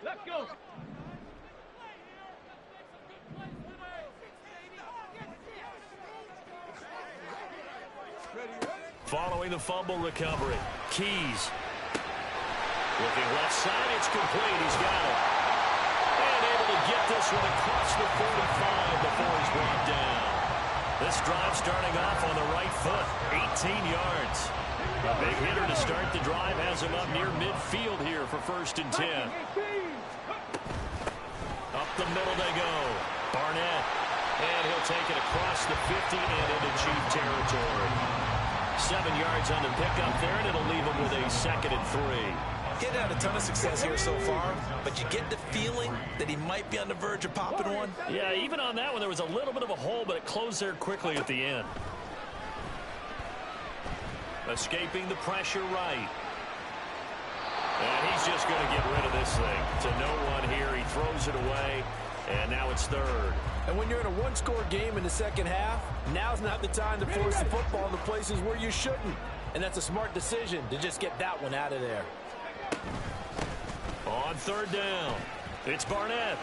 [SPEAKER 10] Let's go.
[SPEAKER 8] Following the fumble recovery, Keys. Looking left side, it's complete. He's got it. And able to get this one across the 45 before he's brought down. This drive starting off on the right foot, 18 yards. A big hitter to start the drive has him up near midfield here for 1st and 10. Up the middle they go. Barnett. And he'll take it across the 50 and into Chief territory. 7 yards on the pickup there, and it'll leave him with a 2nd and 3.
[SPEAKER 11] Getting had a ton of success here so far, but you get the feeling that he might be on the verge of popping one.
[SPEAKER 8] Yeah, even on that one, there was a little bit of a hole, but it closed there quickly at the end. Escaping the pressure right. And he's just going to get rid of this thing. To no one here, he throws it away, and now it's 3rd.
[SPEAKER 11] And when you're in a one-score game in the second half, now's not the time to force the football in the places where you shouldn't. And that's a smart decision to just get that one out of there.
[SPEAKER 8] On 3rd down, it's Barnett.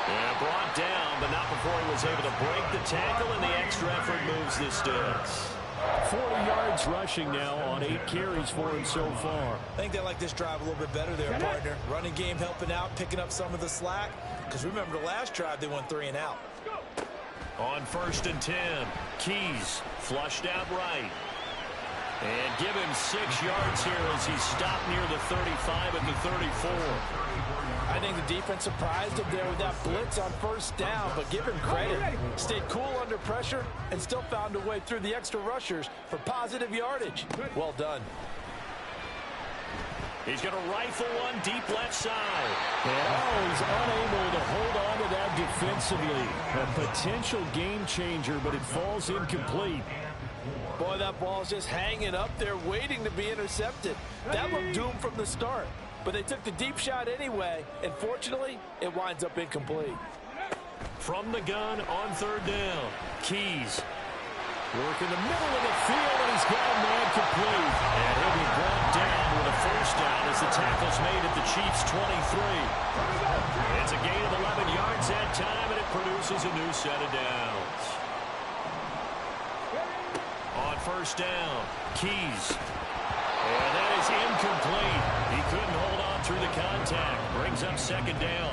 [SPEAKER 8] And brought down, but not before he was able to break the tackle, and the extra effort moves the sticks. 40 yards rushing now on 8 carries for him so far.
[SPEAKER 11] I think they like this drive a little bit better there, partner. Running game helping out, picking up some of the slack. Because remember, the last drive, they went 3 and out.
[SPEAKER 8] On 1st and 10, Keys flushed out right. And give him 6 yards here as he's stopped near the 35 at the 34.
[SPEAKER 11] I think the defense surprised him there with that blitz on 1st down, but give him credit. Stayed cool under pressure and still found a way through the extra rushers for positive yardage. Well done.
[SPEAKER 8] He's going to rifle one deep left side. And he's unable to hold on to that defensively. A potential game changer, but it falls incomplete.
[SPEAKER 11] Boy, that ball's just hanging up there waiting to be intercepted. That looked doomed from the start. But they took the deep shot anyway, and fortunately, it winds up incomplete.
[SPEAKER 8] From the gun on third down, Keys. Work in the middle of the field, and he's got a man complete. And he'll be brought down with a first down as the tackle's made at the Chiefs' 23. It's a gain of 11 yards that time, and it produces a new set of downs. On first down, Keys. And that is incomplete. He couldn't hold on through the contact. Brings up second down.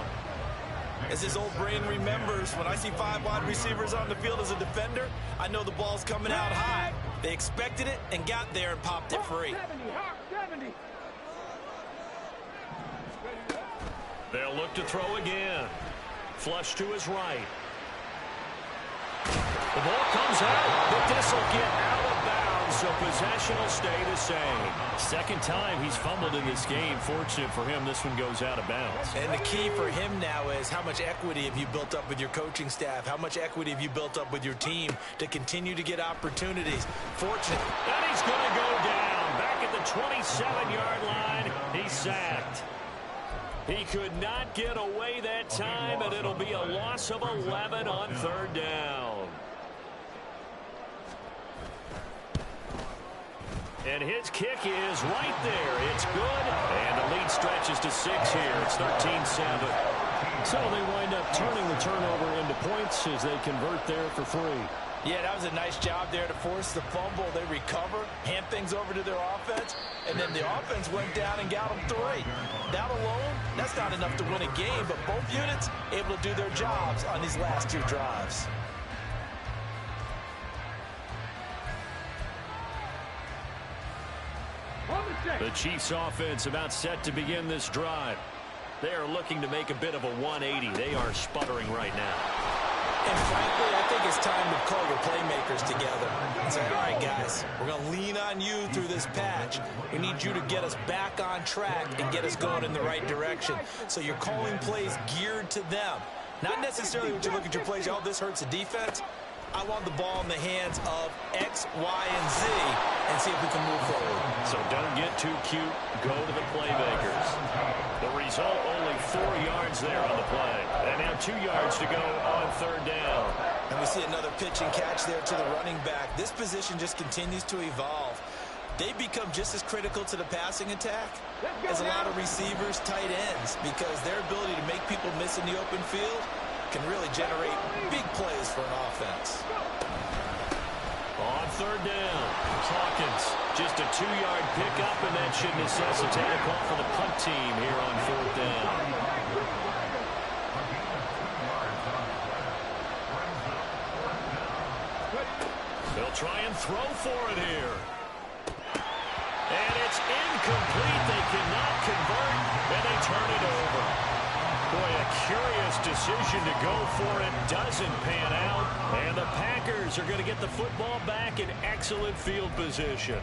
[SPEAKER 11] As his old brain remembers, when I see 5 wide receivers on the field as a defender, I know the ball's coming out high. They expected it and got there and popped it free.
[SPEAKER 10] 70.
[SPEAKER 8] They'll look to throw again. Flush to his right. The ball comes out, but this will get out of bounds, so possession will stay the same. Second time he's fumbled in this game. Fortunate for him, this one goes out of bounds.
[SPEAKER 11] And the key for him now is how much equity have you built up with your coaching staff? How much equity have you built up with your team to continue to get opportunities? Fortunate.
[SPEAKER 8] And he's going to go down. Back at the 27-yard line, he's sacked. He could not get away that time, and it'll be a loss of 11 on third down. And his kick is right there. It's good. And the lead stretches to 6 here. It's 13-7. So they wind up turning the turnover into points as they convert there for 3.
[SPEAKER 11] Yeah, that was a nice job there to force the fumble. They recover, hand things over to their offense, and then the offense went down and got them 3. That alone, that's not enough to win a game, but both units able to do their jobs on these last 2 drives.
[SPEAKER 8] The Chiefs offense about set to begin this drive. They are looking to make a bit of a 180. They are sputtering right now.
[SPEAKER 11] And frankly, I think it's time to call your playmakers together and say, all right, guys, we're going to lean on you through this patch. We need you to get us back on track and get us going in the right direction. So you're calling plays geared to them. Not necessarily when you look at your plays, oh, this hurts the defense. I want the ball in the hands of X, Y, and Z and see if we can move forward.
[SPEAKER 8] So don't get too cute. Go to the playmakers. The result, only 4 yards there on the play. And now 2 yards to go on third down.
[SPEAKER 11] And we see another pitch and catch there to the running back. This position just continues to evolve. They become just as critical to the passing attack as a lot of receivers, tight ends, because their ability to make people miss in the open field can really generate big plays for an offense.
[SPEAKER 8] On third down, Hawkins, just a 2-yard pickup, and that should necessitate a call for the punt team here on fourth down. They'll try and throw for it here. And it's incomplete. They cannot convert, and they turn it over. Boy, a curious decision to go for it. Doesn't pan out. And the Packers are going to get the football back in excellent field position.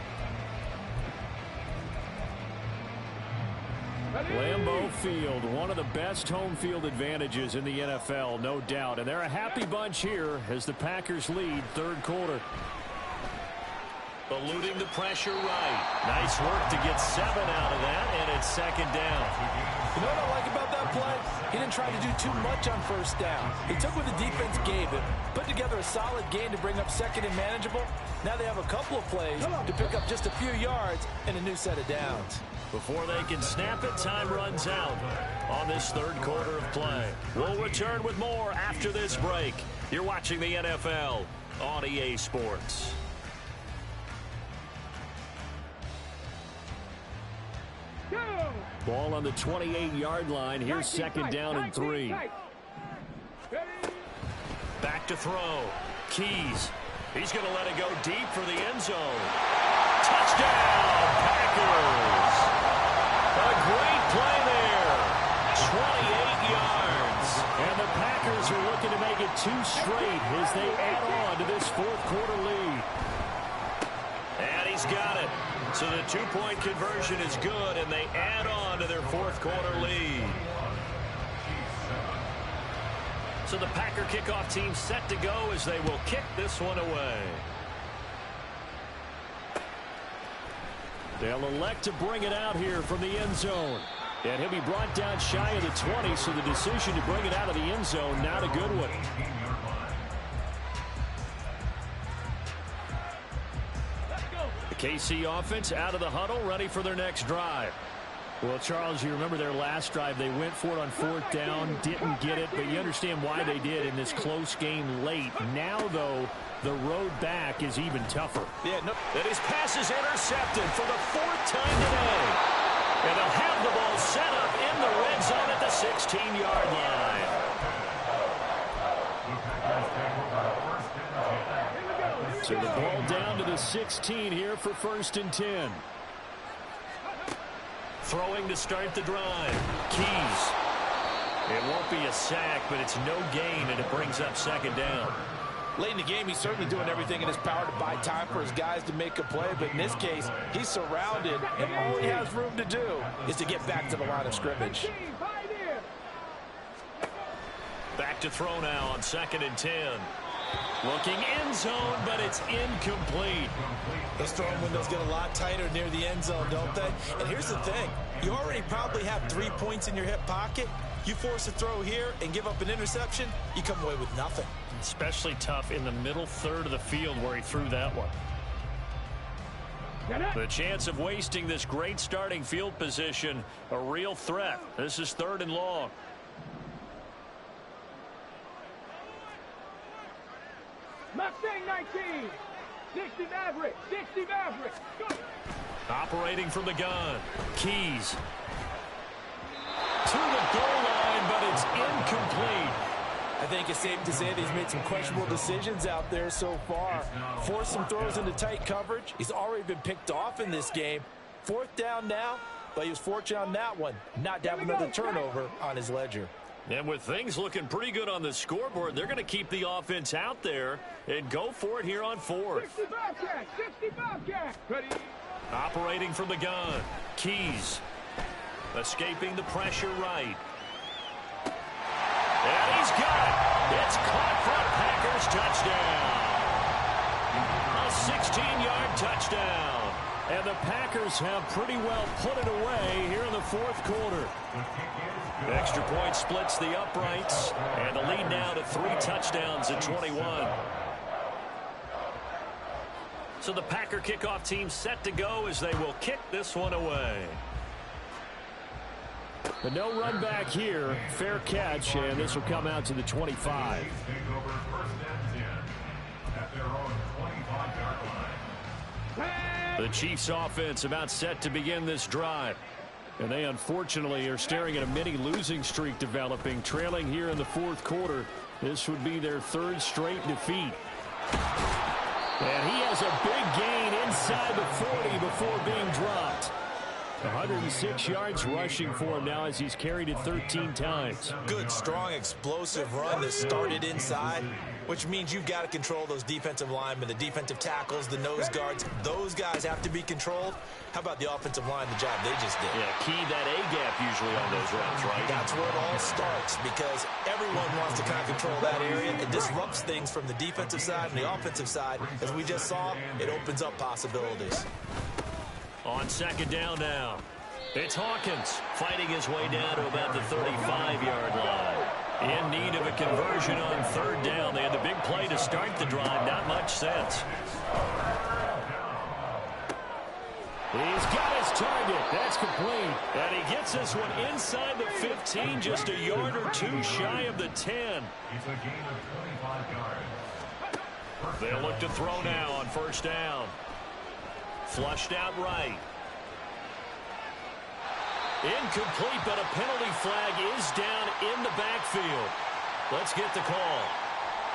[SPEAKER 8] Lambeau Field, one of the best home field advantages in the NFL, no doubt. And they're a happy bunch here as the Packers lead third quarter. Eluding the pressure right. Nice work to get 7 out of that, and it's second down.
[SPEAKER 11] You know what I like about that play? He didn't try to do too much on first down. He took what the defense gave him, put together a solid gain to bring up second and manageable. Now they have a couple of plays to pick up just a few yards and a new set of downs.
[SPEAKER 8] Before they can snap it, time runs out on this third quarter of play. We'll return with more after this break. You're watching the NFL on EA Sports. Ball on the 28-yard line. Here's second down and 3. Back to throw. Keys. He's going to let it go deep for the end zone. Touchdown, Packers. A great play there. 28 yards. And the Packers are looking to make it 2 straight as they add on to this fourth quarter lead. And he's got it. So the 2-point conversion is good, and they add on to their fourth quarter lead. So the Packer kickoff team set to go as they will kick this one away. They'll elect to bring it out here from the end zone. And he'll be brought down shy of the 20, so the decision to bring it out of the end zone, not a good one. The KC offense out of the huddle, ready for their next drive. Well, Charles, you remember their last drive. They went for it on 4th down, didn't get it, but you understand why they did in this close game late. Now, though, the road back is even tougher.
[SPEAKER 11] Yeah, no.
[SPEAKER 8] And his pass is intercepted for the 4th time today. And they'll have the ball set up in the red zone at the 16-yard line. So the ball down to the 16 here for 1st and 10. Throwing to start the drive. Keys. It won't be a sack, but it's no gain, and it brings up 2nd down.
[SPEAKER 11] Late in the game, he's certainly doing everything in his power to buy time for his guys to make a play, but in this case, he's surrounded, and all he has room to do is to get back to the line of scrimmage.
[SPEAKER 8] Back to throw now on 2nd and 10. Looking end zone, but it's incomplete.
[SPEAKER 11] Those throwing windows get a lot tighter near the end zone, don't they? And here's the thing. You already probably have 3 points in your hip pocket. You force a throw here and give up an interception, you come away with nothing.
[SPEAKER 8] Especially tough in the middle third of the field where he threw that one. The chance of wasting this great starting field position, a real threat. This is 3rd and long.
[SPEAKER 10] Mustang 19, 60 Maverick, 60 Maverick. Go.
[SPEAKER 8] Operating from the gun. Keys. To the goal line, but it's incomplete.
[SPEAKER 11] I think it's safe to say that he's made some questionable decisions out there so far. Forced some throws into tight coverage. He's already been picked off in this game. 4th down now, but he was fortunate on that one. Not to have another turnover on his ledger.
[SPEAKER 8] And with things looking pretty good on the scoreboard, they're going to keep the offense out there and go for it here on 4th.
[SPEAKER 10] 60 Bobcat, 60 Bobcat. Ready.
[SPEAKER 8] Operating from the gun. Keys. Escaping the pressure right. And he's got it. It's caught for a Packers touchdown. A 16-yard touchdown. And the Packers have pretty well put it away here in the 4th quarter. Extra point splits the uprights, and the lead now to 3 touchdowns at 21. So the Packer kickoff team set to go as they will kick this one away. But no run back here. Fair catch, and this will come out to the 25. The Chiefs offense about set to begin this drive. And they unfortunately are staring at a mini losing streak developing, trailing here in the 4th quarter. This would be their 3rd straight defeat. And he has a big gain inside the 40 before being dropped. 106 yards rushing for him now as he's carried it 13 times.
[SPEAKER 11] Good, strong, explosive run that started inside, which means you've got to control those defensive linemen, the defensive tackles, the nose guards. Those guys have to be controlled. How about the offensive line, the job they just did?
[SPEAKER 8] Yeah, key that A-gap usually on those routes, right?
[SPEAKER 11] That's where it all starts because everyone wants to kind of control that area. It disrupts things from the defensive side and the offensive side. As we just saw, it opens up possibilities.
[SPEAKER 8] On 2nd down now. It's Hawkins fighting his way down to about the 35-yard line. In need of a conversion on 3rd down. They had the big play to start the drive. Not much sense. He's got his target. That's complete. And he gets this one inside the 15, just a yard or 2 shy of the 10.
[SPEAKER 9] It's a gain of 25 yards.
[SPEAKER 8] They'll look to throw now on 1st down. Flushed out right. Incomplete, but a penalty flag is down in the backfield. Let's get the call.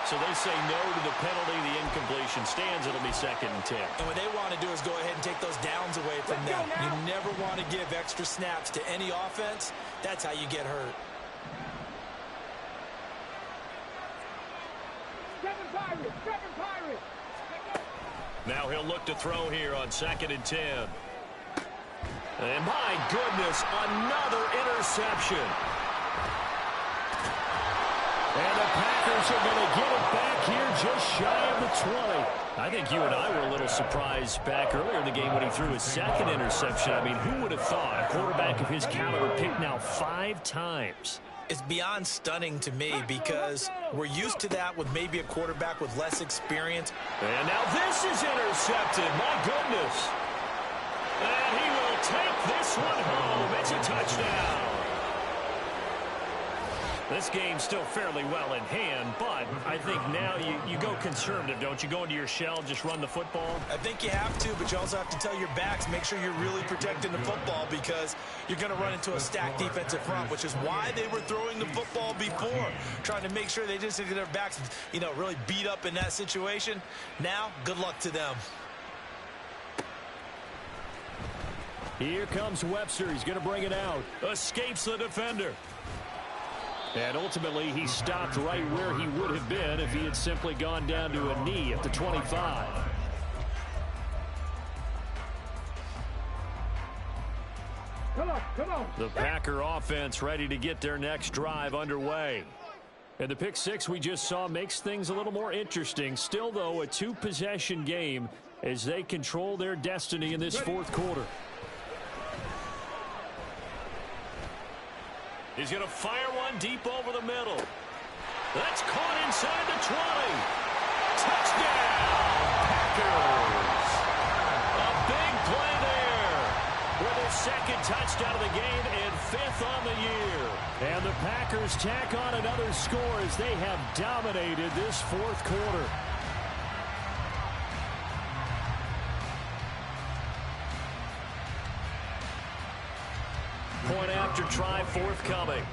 [SPEAKER 8] So they say no to the penalty. The incompletion stands. It'll be 2nd and 10.
[SPEAKER 11] And what they want to do is go ahead and take those downs away from them. You never want to give extra snaps to any offense. That's how you get hurt.
[SPEAKER 10] 7 Pirates, 7 Pirates.
[SPEAKER 8] Now he'll look to throw here on 2nd and 10. And my goodness, another interception. And the Packers are going to get it back here just shy of the 20. I think you and I were a little surprised back earlier in the game when he threw his second interception. I mean, who would have thought a quarterback of his caliber picked now 5 times?
[SPEAKER 11] It's beyond stunning to me because we're used to that with maybe a quarterback with less experience.
[SPEAKER 8] And now this is intercepted. My goodness. And he will take this one home. It's a touchdown. This game's still fairly well in hand, but I think now you go conservative, don't you? Go into your shell, just run the football?
[SPEAKER 11] I think you have to, but you also have to tell your backs, make sure you're really protecting the football because you're going to run into a stacked defensive front, which is why they were throwing the football before, trying to make sure they just get their backs, really beat up in that situation. Now, good luck to them.
[SPEAKER 8] Here comes Webster. He's going to bring it out. Escapes the defender. And ultimately, he stopped right where he would have been if he had simply gone down to a knee at the 25.
[SPEAKER 10] Come on.
[SPEAKER 8] The Packer offense ready to get their next drive underway. And the pick six we just saw makes things a little more interesting. Still, though, a 2-possession game as they control their destiny in this fourth quarter. He's going to fire one deep over the middle. That's caught inside the 20. Touchdown, Packers. A big play there with a second touchdown of the game and 5th on the year. And the Packers tack on another score as they have dominated this fourth quarter. Point after try forthcoming.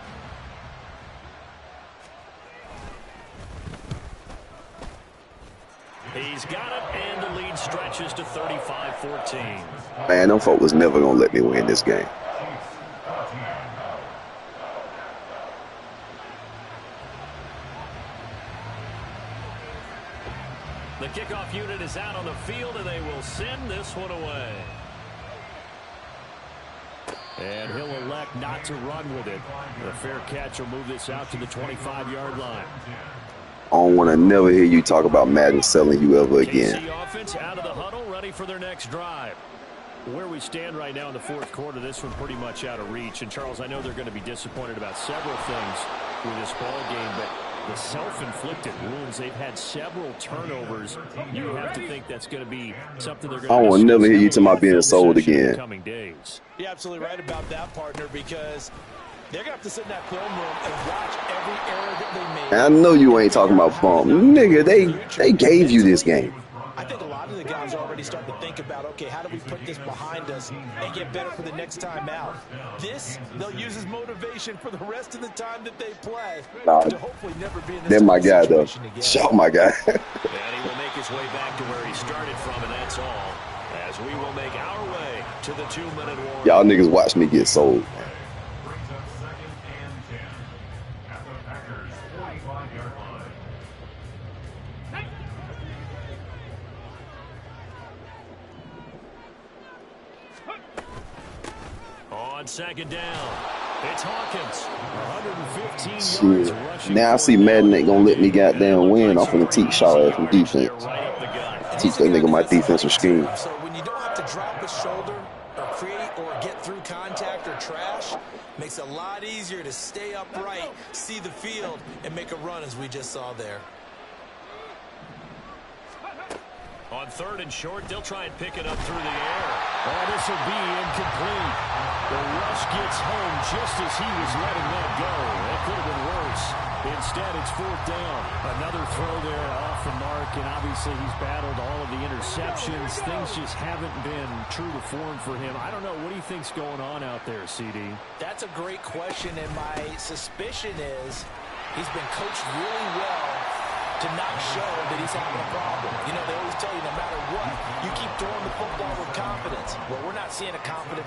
[SPEAKER 8] He's got it, and the lead stretches to 35-14.
[SPEAKER 12] Man, them folk was never going to let me win this game.
[SPEAKER 8] The kickoff unit is out on the field, and they will send this one away. And he'll elect not to run with it. The fair catch will move this out to the 25-yard line.
[SPEAKER 12] I don't want to never hear you talk about Madden selling you ever again.
[SPEAKER 8] KC offense out of the huddle, ready for their next drive. Where we stand right now in the fourth quarter, this one pretty much out of reach. And, Charles, I know they're going to be disappointed about several things with this ball game, but the self-inflicted wounds, they've had several turnovers. You have to think that's going to be something they're going to
[SPEAKER 12] I will never hear you talking about being sold again.
[SPEAKER 8] Coming days.
[SPEAKER 11] You're absolutely right about that, partner, because they're going to have to sit in that film room and watch every error that they made.
[SPEAKER 12] I know you ain't talking about fun. Nigga, they gave you this game.
[SPEAKER 11] I think a lot of the guys are already starting to think about, okay, how do we put this behind us and get better for the next time out? This, they'll use as motivation for the rest of the time that they play to hopefully never be in this situation again.
[SPEAKER 12] Shout my guy.
[SPEAKER 8] And he will make his way back to where he started from, and that's all. As we will make our way to the 2-minute warning.
[SPEAKER 12] Y'all niggas watch me get sold.
[SPEAKER 9] Brings up 2nd and 10 at the Packers' 45-yard line.
[SPEAKER 8] On second down, it's Hawkins. 115 yards rushing.
[SPEAKER 12] Now I see Madden ain't gonna let me goddamn win off of the teach Shaw from defense. Teach that nigga my defensive scheme.
[SPEAKER 11] So when you don't have to drop a shoulder or create or get through contact or trash, makes it a lot easier to stay upright, see the field, and make a run as we just saw there.
[SPEAKER 8] On 3rd and short, they'll try and pick it up through the air. Oh, this will be incomplete. The rush gets home just as he was letting that go. That could have been worse. Instead, it's 4th down. Another throw there off the mark, and obviously he's battled all of the interceptions. Things just haven't been true to form for him. I don't know. What do you think's going on out there, CD?
[SPEAKER 11] That's a great question, and my suspicion is he's been coached really well to not show that he's having a problem. You know, they always tell you no matter what, you keep throwing the football with confidence. Well, we're not seeing a confident